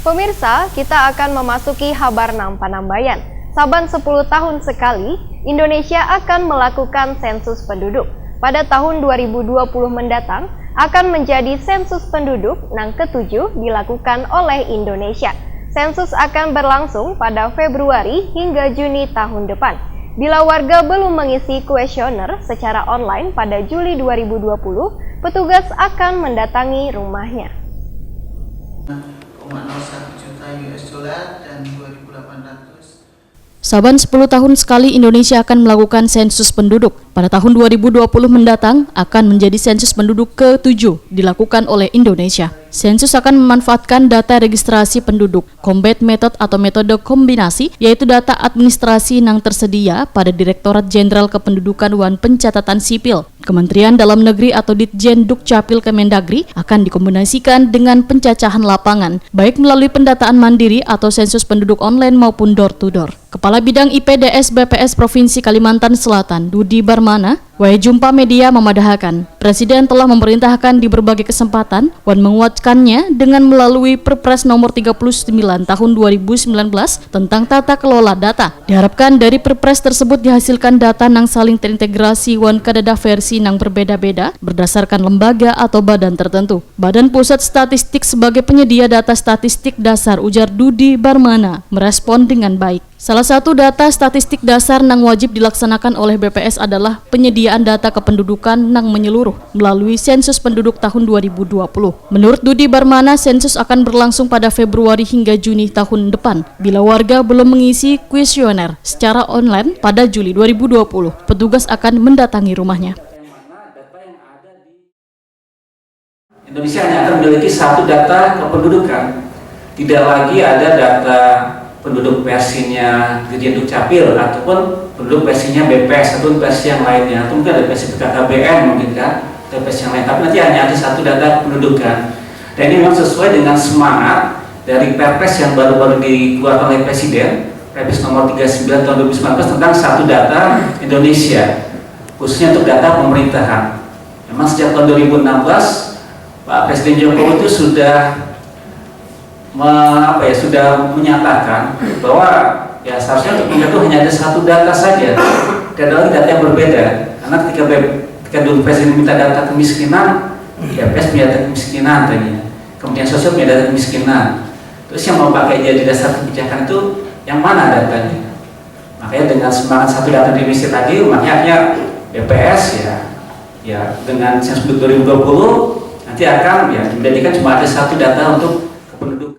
Pemirsa, kita akan memasuki Habarnam Panambayan. Saban 10 tahun sekali, Indonesia akan melakukan sensus penduduk. Pada tahun 2020 mendatang, akan menjadi sensus penduduk yang ke-7 dilakukan oleh Indonesia. Sensus akan berlangsung pada Februari hingga Juni tahun depan. Bila warga belum mengisi kuesioner secara online pada Juli 2020, petugas akan mendatangi rumahnya. 1 juta US dollar dan 2.800. Saban 10 tahun sekali Indonesia akan melakukan sensus penduduk. Pada tahun 2020 mendatang akan menjadi sensus penduduk ke-7 dilakukan oleh Indonesia. Sensus akan memanfaatkan data registrasi penduduk, combat method atau metode kombinasi, yaitu data administrasi yang tersedia pada Direktorat Jenderal Kependudukan dan Pencatatan Sipil, Kementerian Dalam Negeri atau Ditjen Dukcapil Kemendagri akan dikombinasikan dengan pencacahan lapangan, baik melalui pendataan mandiri atau sensus penduduk online maupun door-to-door. Kepala Bidang IPDS BPS Provinsi Kalimantan Selatan, Dudi Barmana, jumpa media memadahkan, Presiden telah memerintahkan di berbagai kesempatan dan menguatkannya dengan melalui Perpres nomor 39 tahun 2019 tentang tata kelola data. Diharapkan dari Perpres tersebut dihasilkan data yang saling terintegrasi dan kadada versi yang berbeda-beda berdasarkan lembaga atau badan tertentu. Badan Pusat Statistik sebagai penyedia data statistik dasar, ujar Dudi Barmana, merespon dengan baik. Salah satu data statistik dasar yang wajib dilaksanakan oleh BPS adalah penyediaan data kependudukan yang menyeluruh melalui sensus penduduk tahun 2020. Menurut Dudi Barmana, sensus akan berlangsung pada Februari hingga Juni tahun depan. Bila warga belum mengisi kuesioner secara online pada Juli 2020, petugas akan mendatangi rumahnya. Indonesia hanya akan memiliki satu data kependudukan, tidak lagi ada data penduduk versinya Ditjen Dukcapil ataupun penduduk versinya BPS atau versi yang lainnya, atau mungkin ada versi BKKBN mungkin kan, atau versi yang lain, tapi nanti hanya ada satu data kependudukan. Dan ini memang sesuai dengan semangat dari Perpres yang baru-baru dikeluarkan oleh Presiden, Perpres nomor 39 tahun 2019 tentang satu data Indonesia, khususnya untuk data pemerintahan. Memang sejak tahun 2016 Pak Presiden Jokowi itu sudah menyatakan bahwa ya seharusnya untuk itu hanya ada satu data saja, tidak ada lagi data yang berbeda. Karena ketika dulu Presiden minta data kemiskinan, ya PS punya data kemiskinan tadinya, kemudian sosial punya data kemiskinan. Terus yang mau pakai jadi dasar kebijakan itu yang mana datanya? Makanya dengan semangat satu data di Indonesia tadi, makanya BPS ya dengan sensus 2020 nanti akan menjadikan cuma ada satu data untuk penduduk.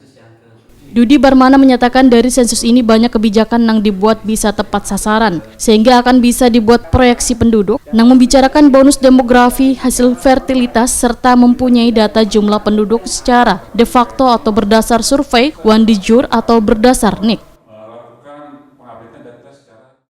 Dudi Barmana menyatakan dari sensus ini banyak kebijakan yang dibuat bisa tepat sasaran, sehingga akan bisa dibuat proyeksi penduduk yang membicarakan bonus demografi, hasil fertilitas, serta mempunyai data jumlah penduduk secara de facto atau berdasar survei, wan de jure atau berdasar NIK.